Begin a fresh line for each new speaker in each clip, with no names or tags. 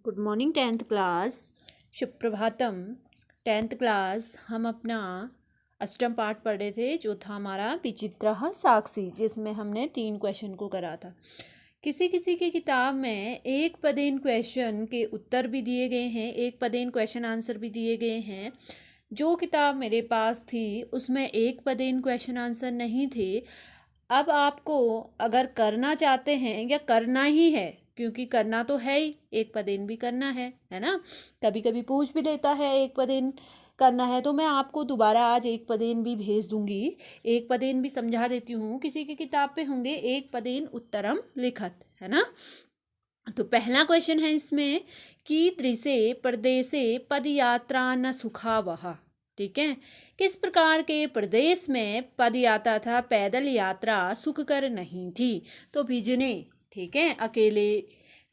Good morning tenth class. सुप्रभातम। Tenth class हम अपना अष्टम पाठ पढ़ रहे थे जो था हमारा विचित्रः साक्षी, जिसमें हमने 3 क्वेश्चन को करा था। किसी किसी की किताब में एक पदेन क्वेश्चन के उत्तर भी दिए गए हैं, एक पदेन क्वेश्चन आंसर भी दिए गए हैं। जो किताब मेरे पास थी उसमें एक पदेन क्वेश्चन आंसर नहीं थे। अब आपको अगर करना चाहते हैं या करना ही है, क्योंकि करना तो है ही, एक पदेन भी करना है ना। कभी कभी पूछ भी देता है एक पदेन करना है, तो मैं आपको दोबारा आज एक पदेन भी भेज दूंगी। एक पदेन भी समझा देती हूँ। किसी की किताब पे होंगे एक पदेन उत्तरम लिखत, है ना। तो पहला क्वेश्चन है इसमें कि कीदृशे प्रदेशे पदयात्रा न सुखावह। ठीक है, किस प्रकार के प्रदेश में पद यात्रा था, पैदल यात्रा सुखकर नहीं थी। तो भिजने, ठीक है, अकेले,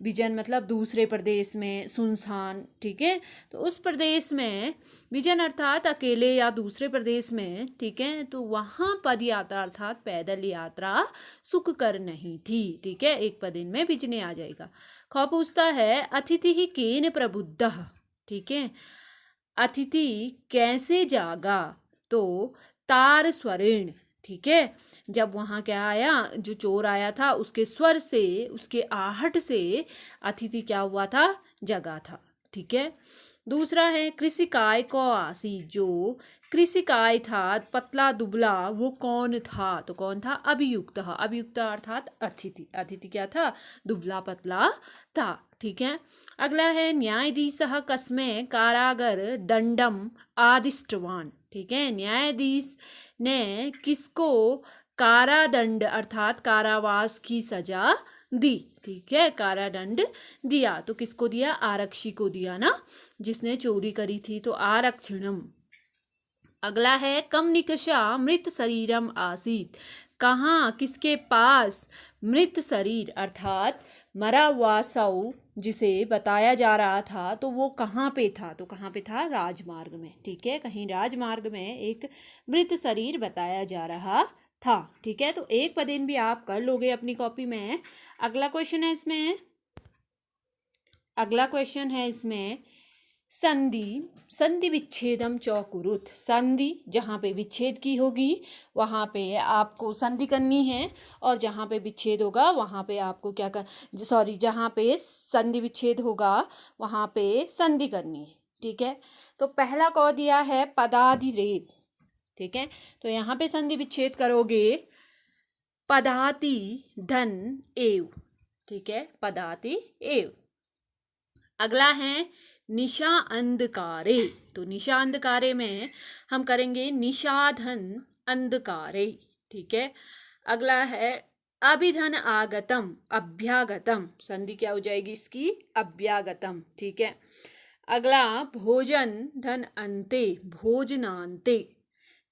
विजन मतलब दूसरे प्रदेश में, सुनसान, ठीक है। तो उस प्रदेश में विजन अर्थात अकेले या दूसरे प्रदेश में, ठीक है, तो वहाँ पद यात्रा अर्थात पैदल यात्रा सुखकर नहीं थी। ठीक है, एक पदेन में विजने आ जाएगा। ख पूछता है अतिथि ही केन प्रबुद्धः। ठीक है, अतिथि कैसे जागा। तो तार स्वरेण, ठीक है, जब वहाँ क्या आया, जो चोर आया था उसके स्वर से, उसके आहट से अतिथि क्या हुआ था, जगा था। ठीक है। दूसरा है कृषिकाय को आसी। जो कृषिकाय था, पतला दुबला, वो कौन था। तो कौन था, अभियुक्त। अभियुक्त अर्थात अतिथि। अतिथि क्या था, दुबला पतला था। ठीक है। अगला है न्यायाधीशः कस्मै कारागर दंडम आदिष्टवान। ठीक है, न्यायाधीश ने किसको कारादंड अर्थात कारावास की सजा दी। ठीक है, कारादंड दिया। तो किसको दिया, आरक्षी को दिया ना, जिसने चोरी करी थी। तो आरक्षणम। अगला है कम निकषा मृत शरीरम आसीत। कहाँ, किसके पास मृत शरीर अर्थात मरा हुआ शव जिसे बताया जा रहा था, तो वो कहाँ पे था। तो कहाँ पे था, राजमार्ग में। ठीक है, कहीं राजमार्ग में एक मृत शरीर बताया जा रहा था। ठीक है, तो एक पदेन भी आप कर लोगे अपनी कॉपी में। अगला क्वेश्चन है इसमें संधि विच्छेदम चौकुरुत। संधि जहाँ पे विच्छेद की होगी वहाँ पे आपको संधि करनी है, और जहाँ पे विच्छेद होगा वहाँ पे आपको जहाँ पे संधि विच्छेद होगा वहाँ पे संधि करनी है। ठीक है, तो पहला कौ दिया है पदाधिरेत। ठीक है, तो यहाँ पे संधि विच्छेद करोगे पदाति धन एव। ठीक है, पदाति एव। अगला है निशा अंधकारे। तो निशा अंधकारे में हम करेंगे निशाधन अंधकारे। ठीक है। अगला है अभिधन आगतम अभ्यागतम। संधि क्या हो जाएगी इसकी, अभ्यागतम। ठीक है। अगला भोजन धन अंते भोजनांते।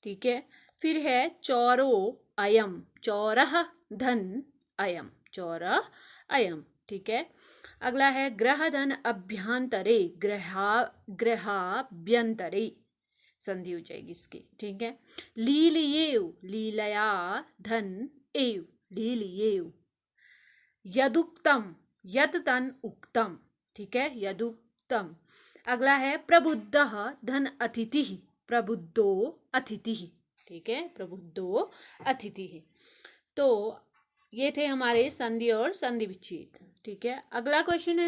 ठीक है। फिर है चौरो अयम, चौरह धन अयम, चौरह अयम। ठीक है। अगला है ग्रह धन अभ्यंतरे, ग्रहाभ्यंतरे। संधि हो जाएगी इसकी। ठीक है। लीलयेव, लीलया धन एव, लीलयेव। यदुक्तम, यद तन उक्तम। ठीक है, यदुक्तम। अगला है प्रबुद्धः धन अतिथि, प्रबुद्धो अतिथि। ठीक है, प्रबुद्धो अतिथि। तो ये थे हमारे संधि और संधि विच्छेद। ठीक है। अगला क्वेश्चन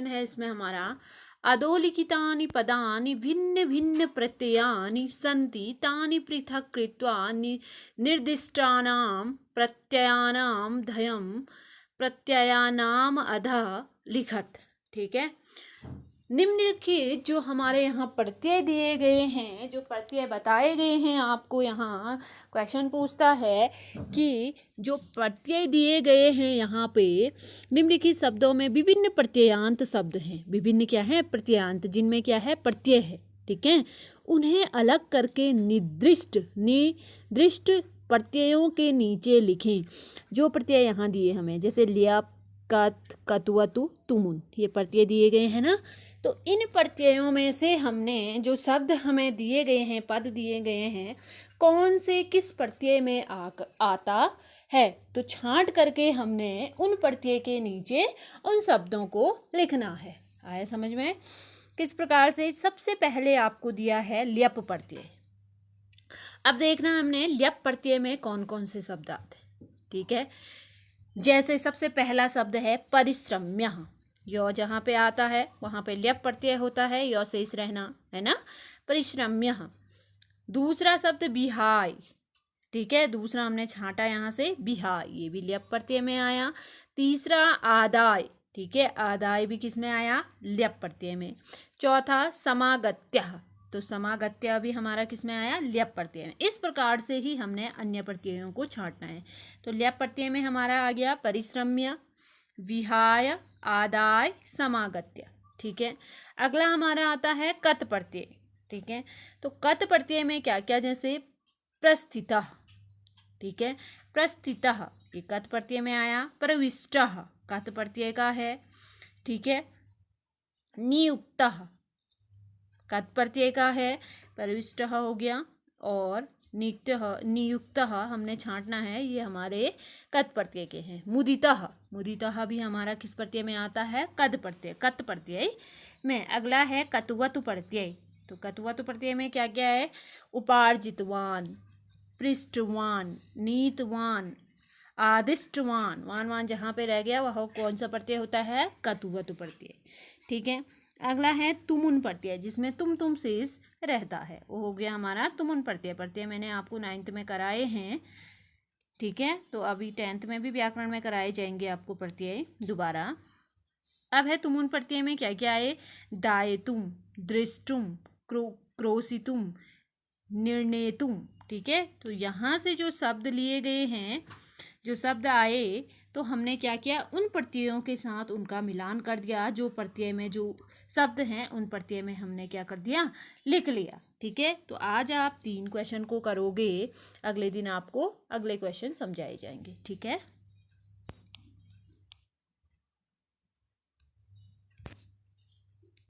है इसमें हमारा अधोलिखितानि पदानि भिन्न भिन्न प्रत्ययानि सन्ति तानि पृथक् कृत्वा निर्दिष्टानां प्रत्ययानां धयं प्रत्ययानाम अधः लिखत। ठीक है। निम्नलिखित जो हमारे यहाँ प्रत्यय दिए गए हैं, जो प्रत्यय बताए गए हैं, आपको यहाँ क्वेश्चन पूछता है कि जो प्रत्यय दिए गए हैं यहाँ पे निम्नलिखित शब्दों में विभिन्न प्रत्ययांत शब्द हैं। विभिन्न क्या है, प्रत्ययांत, जिनमें क्या है, प्रत्यय है। ठीक है, उन्हें अलग करके निर्दिष्ट प्रत्ययों के नीचे लिखें। जो प्रत्यय यहाँ दिए हमें, जैसे लिया, कत, कतुवतु, तुमुन, ये प्रत्यय दिए गए हैं ना। तो इन प्रत्ययों में से हमने जो शब्द हमें दिए गए हैं, पद दिए गए हैं, कौन से किस प्रत्यय में आता है तो छांट करके हमने उन प्रत्यय के नीचे उन शब्दों को लिखना है। आया समझ में? किस प्रकार से? सबसे पहले आपको दिया है ल्यप प्रत्यय। अब देखना हमने ल्यप प्रत्यय में कौन कौन से शब्द आते हैं। ठीक है, जैसे सबसे पहला शब्द है परिश्रम्य। यो जहाँ पे आता है वहाँ पे ल्यप प्रत्यय होता है, यो शेष रहना है ना, परिश्रम्य। दूसरा शब्द बिहाय। ठीक है, दूसरा हमने छांटा यहाँ से बिहाय, ये भी ल्यप प्रत्यय में आया। तीसरा आदाय। ठीक है, आदाय भी किस में आया? ल्यप प्रत्यय में। चौथा समागत्य, तो समागत्य भी हमारा किस में आया? ल्यप प्रत्यय में। इस प्रकार से ही हमने अन्य प्रत्ययों को छांटना है। तो ल्यप प्रत्यय में हमारा आ गया परिश्रम्य, विहाय, आदाय, समागत्य। ठीक है, अगला हमारा आता है कत प्रत्यय। ठीक है, तो कत प्रत्यय में क्या क्या? जैसे प्रस्थितः। ठीक है, प्रस्थितः ये कत प्रत्यय में आया। प्रविष्टः कत प्रत्यय का है। ठीक है, नियुक्तः कत प्रत्यय का है, प्रविष्टः हो गया। और नियुक्तः हमने छांटना है, ये हमारे कत प्रत्यय के हैं। मुदितः, मुदितः भी हमारा किस प्रत्यय में आता है? कत प्रत्यय, कत प्रत्यय में। अगला है कतवतु प्रत्यय। तो कतवतु प्रत्यय में क्या क्या है? उपार्जितवान, पृष्ठवान, नीतवान, आदिष्टवान। वान वान जहाँ पे रह गया वह कौन सा प्रत्यय होता है? कतुवतु प्रत्यय। ठीक है, अगला है तुमुन प्रत्यय, जिसमें तुम शेष रहता है, वो हो गया हमारा तुमुन प्रत्यय। प्रत्यय मैंने आपको 9th में कराए हैं। ठीक है, तो अभी 10th में भी व्याकरण में कराए जाएंगे आपको प्रत्यय दोबारा। अब है तुमुन प्रत्यय में क्या क्या है? दायेतुम, दृष्टुम, क्रोसितुम, निर्णेतुम। ठीक है, तो यहाँ से जो शब्द लिए गए हैं, जो शब्द आए, तो हमने क्या किया? उन प्रत्ययों के साथ उनका मिलान कर दिया। जो प्रत्यय में जो शब्द हैं उन प्रत्यय में हमने क्या कर दिया? लिख लिया। ठीक है, तो आज आप 3 क्वेश्चन को करोगे, अगले दिन आपको अगले क्वेश्चन समझाए जाएंगे। ठीक है।